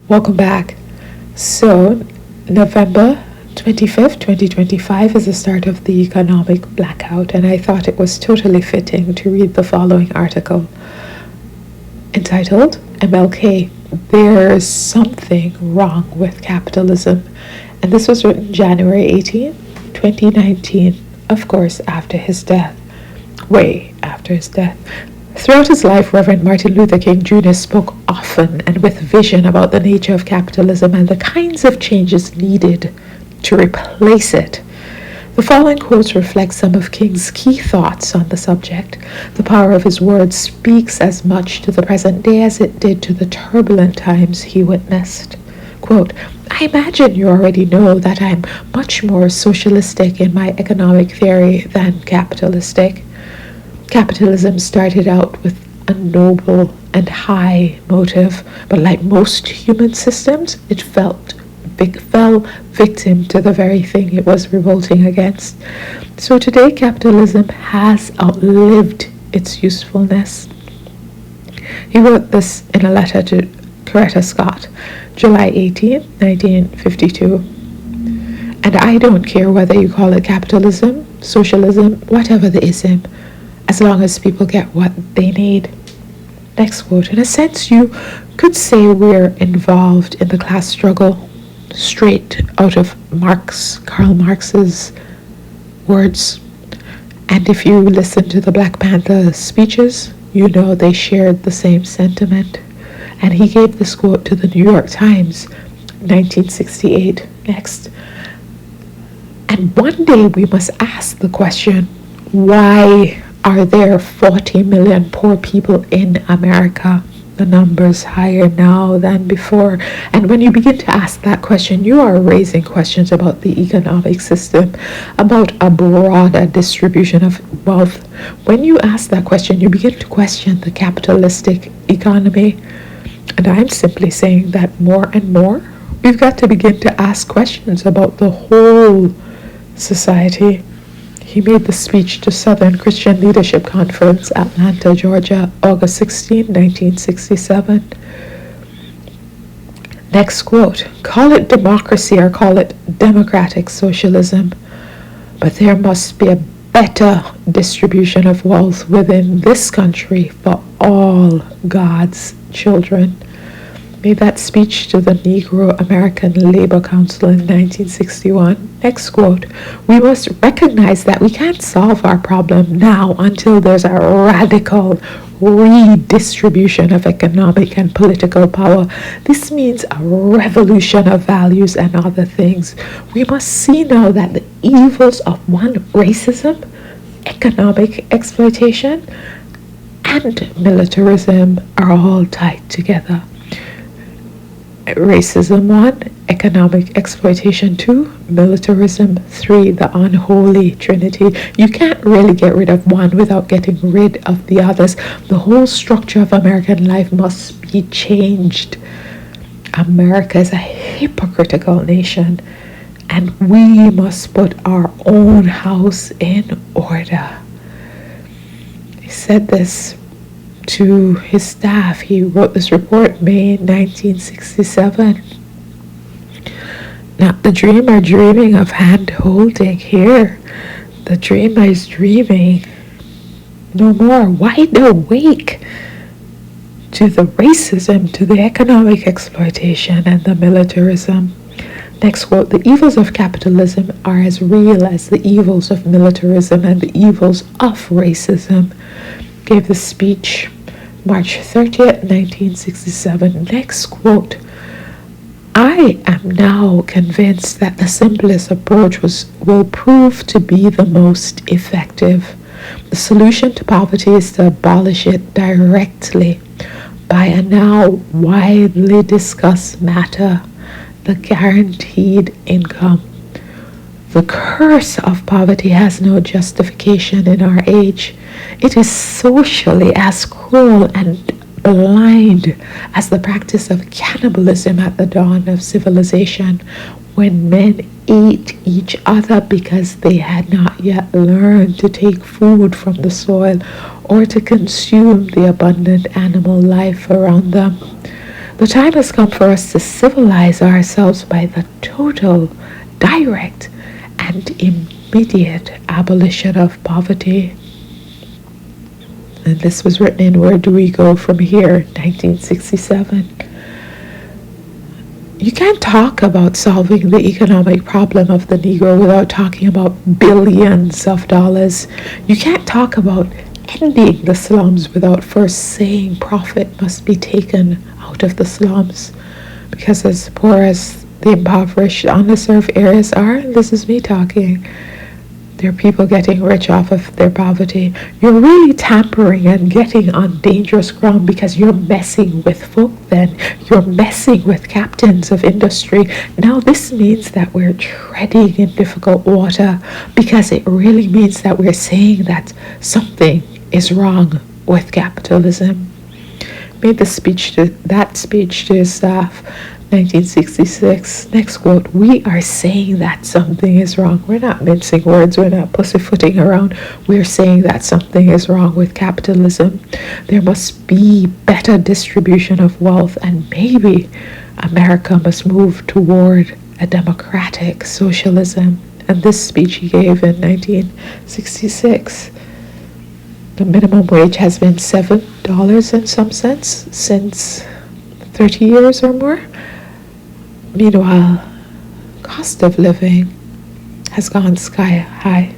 Welcome back. So, November 25th, 2025 is the start of the economic blackout, and I thought it was totally fitting to read the following article entitled MLK, There's Something Wrong with Capitalism. And this was written January 18, 2019, of course, after his death. Way after his death. Throughout his life, Reverend Martin Luther King Jr. spoke often and with vision about the nature of capitalism and the kinds of changes needed to replace it. The following quotes reflect some of King's key thoughts on the subject. The power of his words speaks as much to the present day as it did to the turbulent times he witnessed. Quote, I imagine you already know that I'm much more socialistic in my economic theory than capitalistic. Capitalism started out with a noble and high motive, but like most human systems, it fell victim to the very thing it was revolting against. So today, capitalism has outlived its usefulness. He wrote this in a letter to Coretta Scott, July 18, 1952. And I don't care whether you call it capitalism, socialism, whatever the ism, as long as people get what they need. Next quote. In a sense, you could say we're involved in the class struggle, straight out of Karl Marx's words. And if you listen to the Black Panther speeches, you know they shared the same sentiment. And he gave this quote to the New York Times, 1968. Next. And one day we must ask the question, why are there 40 million poor people in America? The number's higher now than before. And when you begin to ask that question, you are raising questions about the economic system, about a broader distribution of wealth. When you ask that question, you begin to question the capitalistic economy. And I'm simply saying that more and more, we've got to begin to ask questions about the whole society. He made the speech to Southern Christian Leadership Conference, Atlanta, Georgia, August 16, 1967. Next quote, call it democracy or call it democratic socialism, but there must be a better distribution of wealth within this country for all God's children. Made that speech to the Negro American Labor Council in 1961. Next quote, we must recognize that we can't solve our problem now until there's a radical redistribution of economic and political power. This means a revolution of values and other things. We must see now that the evils of one, racism, economic exploitation, and militarism are all tied together. Racism 1, economic exploitation 2, militarism 3, the unholy trinity. You can't really get rid of one without getting rid of the others. The whole structure of American life must be changed. America is a hypocritical nation, and we must put our own house in order. He said this to his staff. He wrote this report May 1967. Not the dreamer dreaming of hand-holding here. The dreamer is dreaming no more, wide awake to the racism, to the economic exploitation, and the militarism. Next quote, the evils of capitalism are as real as the evils of militarism and the evils of racism. Gave the speech March 30th, 1967. Next quote, I am now convinced that the simplest approach will prove to be the most effective. The solution to poverty is to abolish it directly by a now widely discussed matter, the guaranteed income. The curse of poverty has no justification in our age. It is socially as cruel and blind as the practice of cannibalism at the dawn of civilization, when men ate each other because they had not yet learned to take food from the soil or to consume the abundant animal life around them. The time has come for us to civilize ourselves by the total, direct, and immediate abolition of poverty. And this was written in Where Do We Go From Here, 1967. You can't talk about solving the economic problem of the Negro without talking about billions of dollars. You can't talk about ending the slums without first saying profit must be taken out of the slums. Because as poor as the impoverished, underserved areas are, this is me talking, there are people getting rich off of their poverty. You're really tampering and getting on dangerous ground because you're messing with folk then. You're messing with captains of industry. Now this means that we're treading in difficult water because it really means that we're saying that something is wrong with capitalism. Made that speech to his staff, 1966. Next quote, we are saying that something is wrong. We're not mincing words. We're not pussyfooting around. We're saying that something is wrong with capitalism. There must be better distribution of wealth, and maybe America must move toward a democratic socialism. And this speech he gave in 1966. The minimum wage has been $7 in some sense since 30 years or more. Meanwhile, cost of living has gone sky high.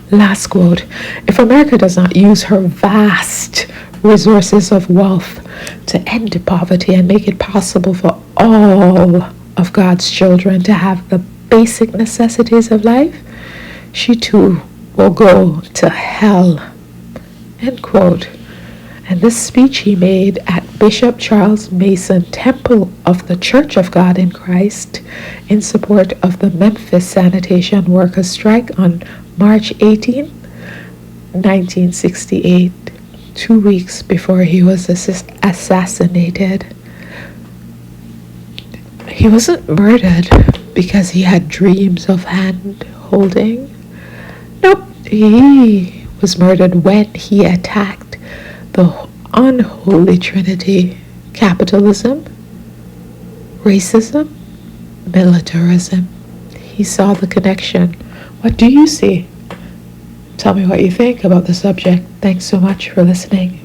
Last quote, if America does not use her vast resources of wealth to end poverty and make it possible for all of God's children to have the basic necessities of life, she too will go to hell. End quote. And this speech he made at Bishop Charles Mason Temple of the Church of God in Christ in support of the Memphis sanitation workers' strike on March 18, 1968, 2 weeks before he was assassinated. He wasn't murdered because he had dreams of hand holding. Nope, he was murdered when he attacked the unholy trinity: capitalism, racism, militarism. He saw the connection. What do you see? Tell me what you think about the subject. Thanks so much for listening.